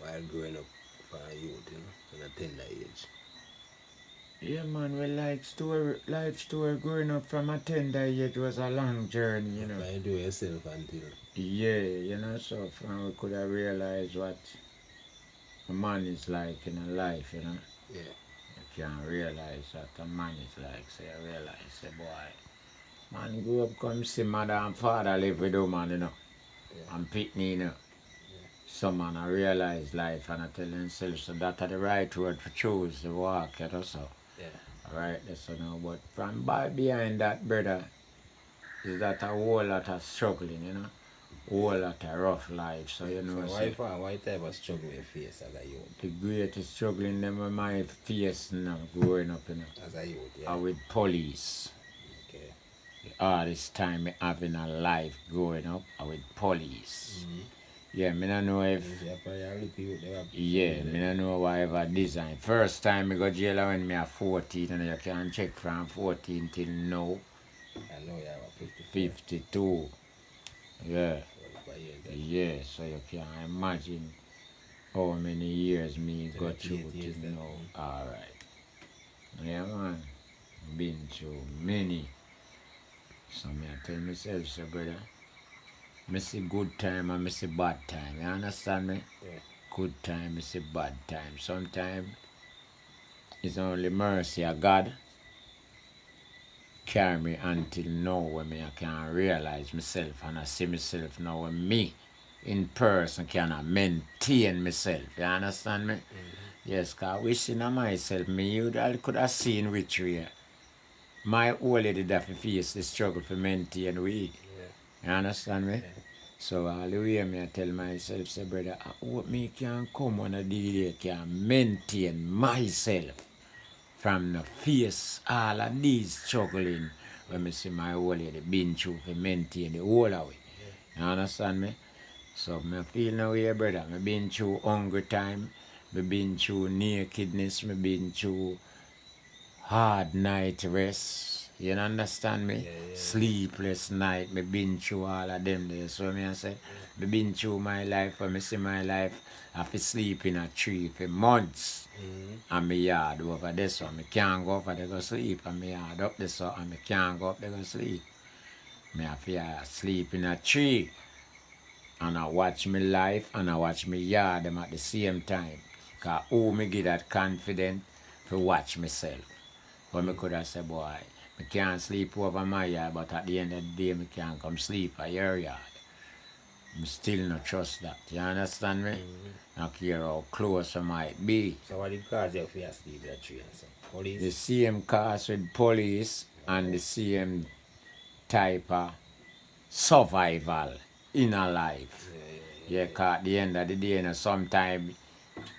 while growing up for a youth, in a tender age. Yeah, man, well, life story growing up from a tender age was a long journey. If I do yourself until. Yeah, so from we could have realized what a man is like in a life, Yeah. You can realize what a man is like, so you realize, say, boy, man grew up come see mother and father live with them, man, Yeah. and pick me, Some man I realize life and I tell themselves so that are the right word for choose to walk, so. Yeah. Alright, that's now, but from by behind that, brother, is that a whole lot of struggling, whole lot of rough life. So why type of struggle you face as a youth? The greatest struggling them with my face now growing up, As a youth, yeah. are with police. Okay. All this time me having a life growing up, are with police. Yeah, me don't know if me don't know why ever design. First time me go jail when me a 14 and you can check from 14 till now. I know you have a 52. Yeah. Yeah, so you can imagine how many years me got through till now. Alright. Yeah, man. Been through many. So me I tell myself, so brother, me see good time and me see bad time. You understand me? Yeah. Good time, me see bad time. Sometimes it's only mercy of God carry me until now when me I can realize myself and I see myself now when me in person cannot maintain myself. You understand me? Yes, cause wishing on myself, you could have seen which way my old lady that face the struggle for maintain we. You understand me? Yeah. So all the way me I tell myself, say brother, I hope me can come one of the day can maintain myself from the face all of these struggling when me see my old lady been through to maintain the whole of it. You understand me? So me feel no way, brother. Me been through hungry time, me been through nakedness, me been through hard night rest. You understand me? Yeah. Sleepless night. Me been through all of them there. So me I say, me been through my life. When me see my life, I have to sleep in a tree for months. And me yard over there, so me can't go over there go sleep. And me yard up there, so and me can't go up there go sleep. Me have to sleep in a tree. And I watch me life and I watch me yard them at the same time. Cause who me give that confidence to watch myself. But me could have said, boy, me can't sleep over my yard, but at the end of the day, me can't come sleep at your yard. Me still not trust that. You understand me? Not care how close I might be. So what did cause you to sleep in a tree and so? Police? The same cause with police and the same type of survival in a life. Yeah, cause at the end of the day, sometimes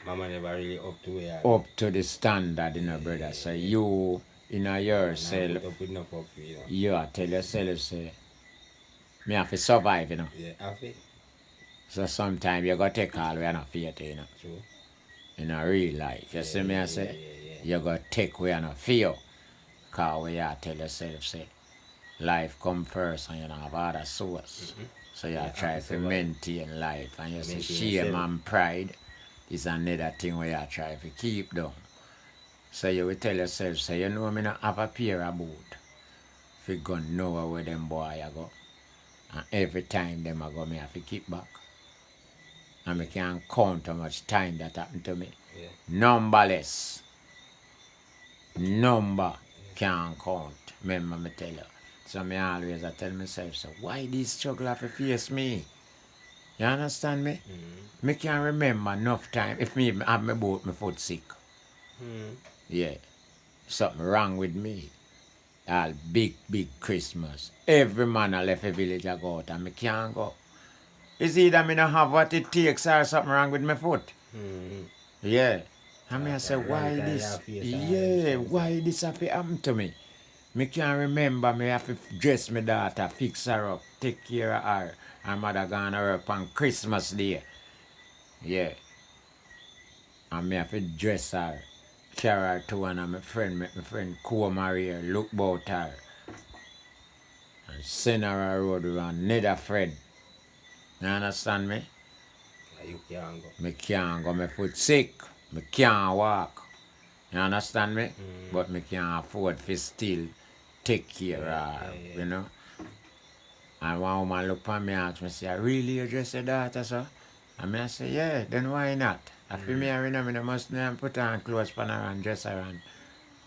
Mama never really up to where up to the standard, brother. So you, yourself, put up with enough up, you tell yourself, say, me have to survive, Yeah, have it. So sometimes you got to take all we are not faith, True. In a real life. You see me, I say, you got to take we are not fear. Because we are tell yourself, say, life come first and you don't have other source. So you try to maintain life. And you say, shame and pride is another thing where you try to keep down. So you will tell yourself, say, you know me not have a pair of boot. If you go know where them boy I go. And every time them I go, me have to keep back. And me can't count how much time that happened to me. Yeah. Numberless. Number can't count. Remember me tell you. So me always I tell myself, so why this struggle have to face me? You understand me? Me can't remember enough time if me have my boat, my foot sick. Yeah. Something wrong with me. All big Christmas. Every man I left a village I go out and me can't go. It's either me not have what it takes or something wrong with my foot. Yeah. And I say, why this? Yeah, why this have to happen to me? Me can't remember me have to dress my daughter, fix her up, take care of her. Her mother gonna work on Christmas Day. Yeah. And me have to dress her, carry her to one of my friend, make my friend comb her hair, look about her. And send her a road with another friend. You understand me? You can't go. Me can't go, my foot sick. Me can't walk. You understand me? But me can't afford to still take care of, you know. And one woman look at me and ask me, say, really you just your daughter, sir? And I say, yeah, then why not? I feel me, I must not put on clothes for her and dress her and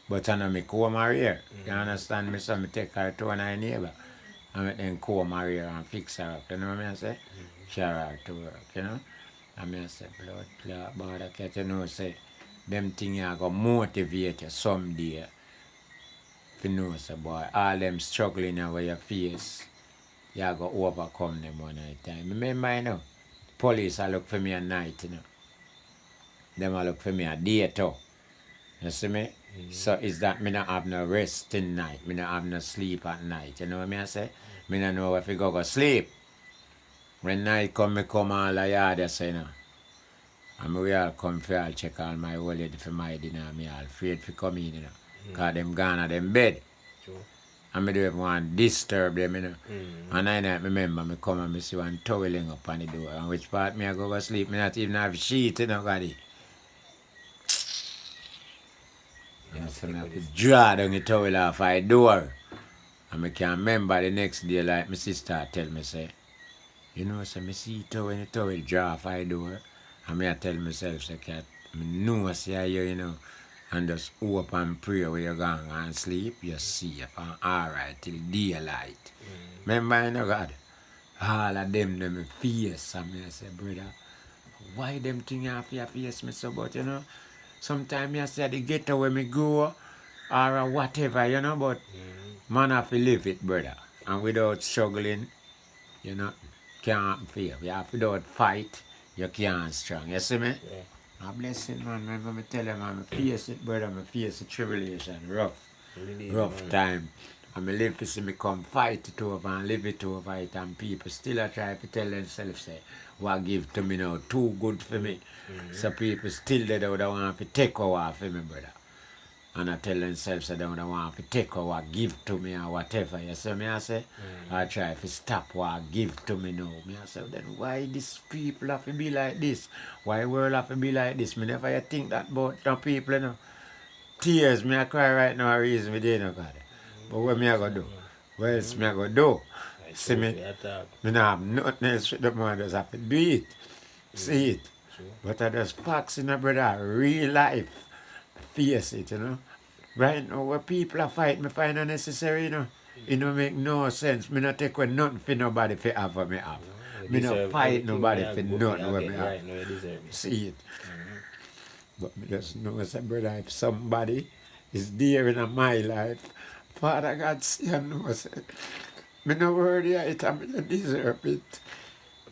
but I know me comb her hair. You understand me? So me take her to one of her neighbor. And then comb her hair and fix her up. You know what I say? Carry her to work, you know? And I say, blood clot, Bawdacat, you know, say, them things are going to motivate you someday. If you know, say, boy, all them struggling where you face, you are going to overcome them one at a time. Remember, you know, police I look for me at night, you know. Them I look for me at day too. You see me? So is that me not have no rest in night. Me not have no sleep at night. You know what I say? Me not know if I go sleep. When night come, me come all a yard, you say, you know. And me we all come for all check all my old lady for my dinner. Me all afraid to come in, you know. Because them gone at them bed. True. And me don't want to disturb them, you know. And I night remember me come and me see one toweling up on the door. And which part me I go sleep, me not even have sheet, you know, buddy. And so I have to draw down the towel off my door. And I can remember the next day, like my sister tell me, say, you know, so I see towel and the towel draw off my door. And I tell myself, say, cat, I know, say, you know, and just hope and pray where you're going and sleep, you're safe and all right till daylight. Remember, you know, God, all of them face. And I say, brother, why them thing have to face me so? But, you know, sometimes I say the ghetto where me go or whatever, you know, but man have to live it, brother. And without struggling, you know, can't fail. You have to without fight, you can't strong. You see me? Yeah. A blessing, man. Remember me tell you, man, I face it, brother. I face the tribulation, rough time. And I live to see me come fight it over and live it over it. And people still are trying to tell themselves, say, what give to me now, too good for me. So people still they don't want to take over for me, brother. And I tell themselves they don't want to take over, give to me or whatever. You see me, I say? I try to stop what give to me now. Me I say, then why these people have to be like this? Why the world have to be like this? Me never think that about the people, you know. Tears, me I cry right now, a reason me did, you know, God. But what me I go do? What else me I go do? See me? Me not have nothing else with the man, just have to do it. See it. But I just facts in a brother, real life. Face it, you know. Right now, where people are fighting, me find unnecessary, you know. It don't make no sense. Me not take away nothing for nobody for have what me have. Me not fight nobody for nothing what me have. Right now, you deserve it. See it. But me just know, say, brother, if somebody is there in my life, Father God, see and know, say, me no worry it, and me no deserve it.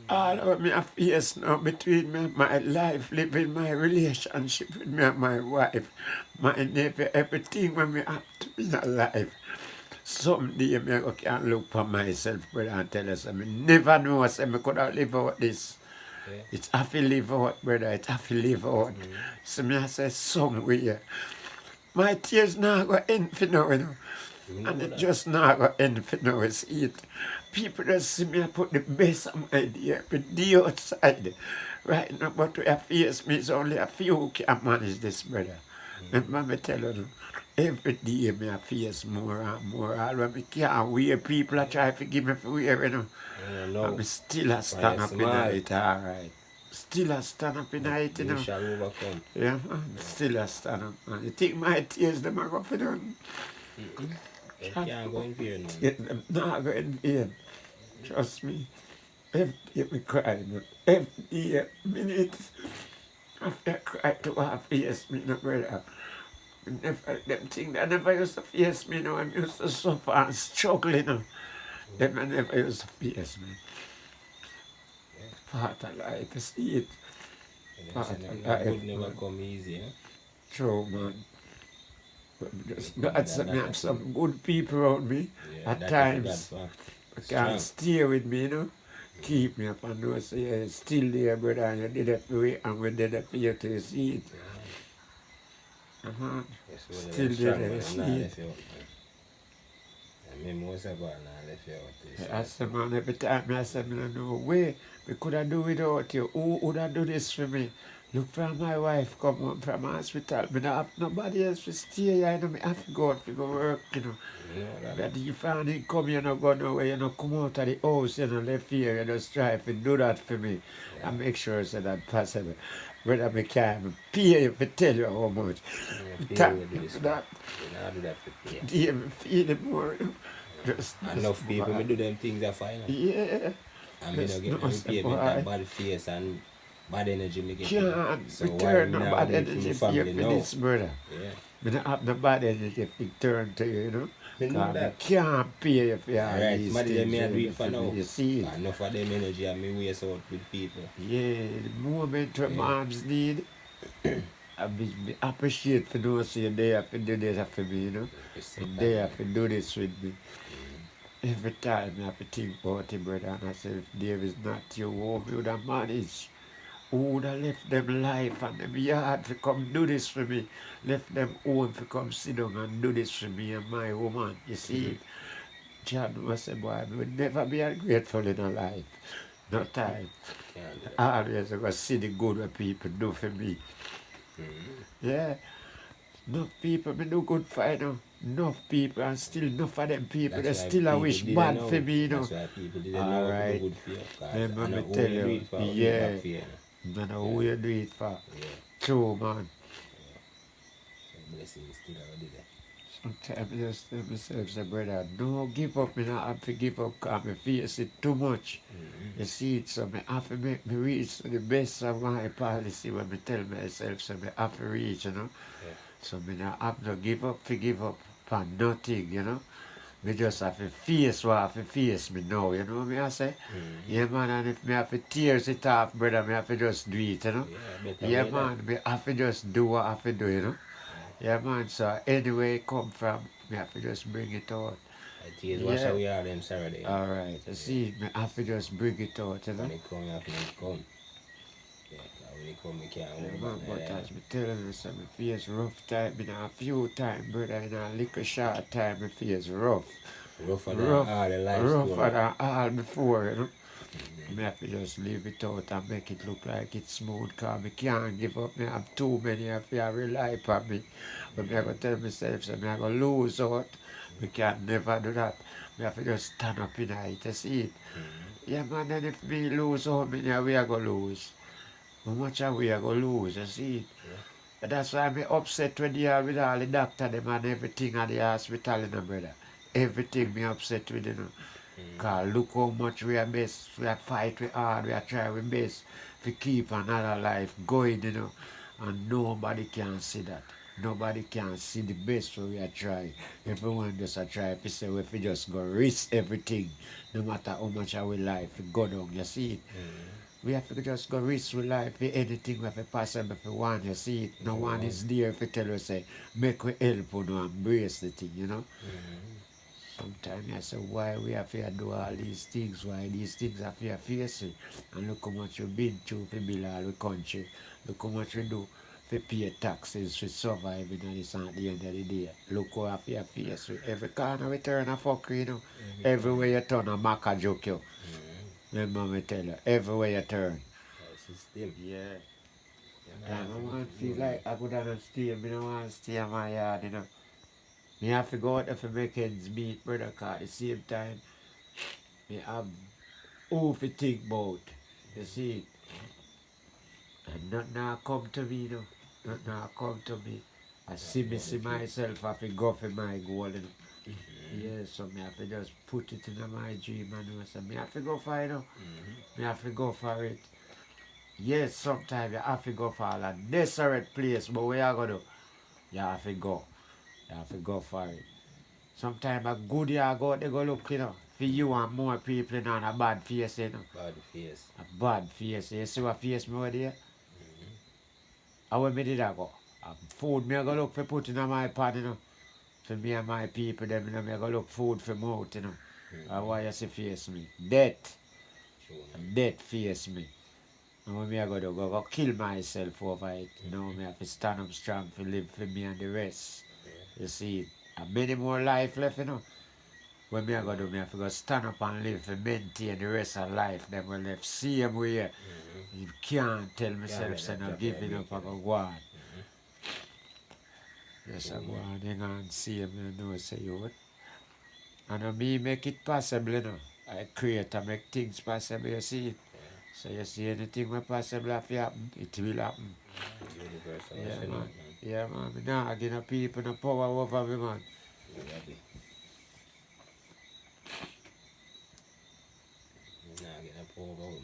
All of me have face now between me and my life, living my relationship with me and my wife, my nephew, everything when me have to be alive. Someday me go can look for myself, brother, and tell us, I never know, I say, me could have lived out this. Yeah. It's have to live out, brother, it have to live out. So me I say, somewhere, my tears not go end for now, you know. And it just not go end for now, see it. People just see me, I put the best of my day every day outside. Right now, but we have face me, it's only a few who can manage this, brother. Remember me tell you, every day me I face more and more. All when me can't wear, people are trying to give me for wear, you know. And me still a stand up in it, all right. Still a stand up in it, you know. You shall overcome. Yeah, man. Still a stand up, man. You think my tears, them are going for them? You can't go in vain, man. Them not going in vain. Trust me. Every day me cry, man. Every day, minutes after I cry to our face, me, no brother. Never, them things that never used to face me, no. I used to suffer and struggle, you know. Them I never used to face me. Part of life, you see it. Part of life. Good never come easy, eh? True, man. But just God said me have some good people around me. Yeah, At that times, is God, I can't stay with me, you know. Keep me up and know, say, yeah, it's still there, brother, and you did it for me, and we did it for you to see it. Yes, well, Still strong, there, man. see Nah, it. that's it, man. I mean, most of all, now left you out this. I said, man, every time I said, I don't know, way, we could have do without you. Who would have do this for me? Look for my wife come home from hospital. Me not have nobody else to stay here. You know, me have to go out to go work, you know. You know that. But if you come, you know, go nowhere, you know, come out of the house, you know, left here, you just try to do that for me. Yeah. And make sure so that possible. Whether me can pay you to tell you how much. Pay you do this. For Man. that. You know, do that for pay. Yeah, me feel it more. You know. Just Enough people, me do them things are fine. Yeah. And me Just don't get no me say, pay me boy. that bad face and bad energy me get. Can't So why return me no now bad do it for energy my for you family for now? this, brother. Yeah. Me don't have no bad energy to turn to you, you know. Me know Cause me that. can't pay you for all Alright, these somebody them things. me a do You it for know, now. you see it? Enough of them energy and me waste out with people. Yeah, the moment when Yeah. moms need, I be appreciate for those say they have to do this for me, you know. And they have to do this with me. Every time I have to think about it, brother, and I say, if there is not you, how me would have managed? Who would have left them life and them yard to come do this for me? Left them home to come sit down and do this for me and my woman. You see it? John was say, boy, I would never be ungrateful in a life. No time. Can't do that. I always go see the good what people do for me. Yeah. Enough people me do good for you know. Enough people and still enough of them people That's they why still a people wish didn't bad know. for me, you know. That's why people didn't All know how to do right. good for you. Cause Remember I know me who tell you do you, it for, who do it yeah. back for you. No know who you do it for. Yeah. True, man. So blessings still already there. Sometimes I just tell myself, say, brother, don't give up. Me not have to give up because me face it too much. You see it, so me have to make me reach the best of my policy when me tell myself, so me have to reach, you know. Yeah. So me not have to give up for nothing, you know. Me just have to face what I have to face me now, you know what me I say? Yeah, man, and if me have to tears it off, brother, me have to just do it, you know. Yeah, better Yeah, way man, me have to just do what I have to do, you know. Yeah, man, so anyway it come from, me have to just bring it out. that. Tears wash Yeah. away all them sorrow there. All right, you see, me have to just bring it out, you know. When it come, you have to let it come. Yeah, cause when it come, you can't Yeah, hold man, back but like that. as me telling you, so me face rough time in a few time, brother, in a little short time, me face rough. Rougher than Rough, all the life rougher story. than all before, you know. Me have to just leave it out and make it look like it's smooth, cause me can't give up. Me have too many of you rely upon me. But me I go tell myself, so me I go lose out. We can never do that. Me have to just stand up in it, you see it. Yeah, man, and if me lose out, me know we are going to lose. How much are we are going to lose, you see it. Yeah. And that's why I'm upset when they are with all the doctor them and everything at the hospital, you know, brother. Everything me upset with, you know. Cause look how much we are best. We are fight we hard, we are try we best to keep another life going, you know. And nobody can see that. Nobody can see the best we are trying. Everyone just a try to say if we just go risk everything, no matter how much our life we go down, you see it. We have to just go risk with life for anything we have to possible for one, you see it. No one is there if you tell us say, make we help you know, embrace the thing, you know. Sometimes I say, why we have to do all these things, why these things have to face it. And look how much we've been through to build all the country. Look how much we do to pay taxes to survive in this at the end of the day. Look how have to face it. Every corner we turn a fucker, you know. Everywhere you turn a maca joke you. Remember me tell you, everywhere you turn. System. Yeah. Yeah, I want to feel like I could not stay. I don't want to stay in my yard, you know. Me have to go out there for make ends meet, brother, cause at the same time, me have who to think about. You see, and nothing now come to me, you know. Nothing now come to me. I see myself have to go for my goal, you know. Yeah, so me have to just put it in my dream and you know, so me have to go for it, you know. Me have to go for it. Yes, sometimes you have to go for a desperate place, but where you gonna do? You have to go. You have to go for it. Sometimes a good year go, they go look, you know, for you and more people, you know, and a bad face, you know. Bad face. A bad face. You see what face me over there? How when me did I go? Food me I go look for put in my pan, you know. For me and my people, them, you know, me I go look food for mouth, you know. Why you see face me? Death. True. Death face me. And when me I go do, go kill myself over it. You know, me have to stand up strong for live for me and the rest. You see, and many more life left, you know. When me I go do, me I have to go stand up and live to maintain the rest of life. Them will live same way. You can't tell myself, say, no giving up, I go on. Yes, I go on, hang on, see him, you know, say, you. And me make it possible, you know. I create and make things possible, you see it. So you see anything will possible have to happen, it will happen. Universal, Yeah, man. man. Yeah, man. Me nah give no people no power over me, man. Nah, get a poor woman.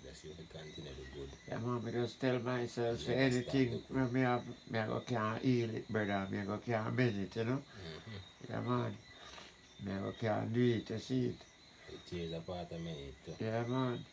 That's you to continue to good. Yeah, man. Me just tell myself, say Never stop anything the good. when me I go can't heal it, brother. Me I go can't mend it, you know. Yeah, man. Me I go can't do it, you see it. It tears apart a minute too. Yeah, man.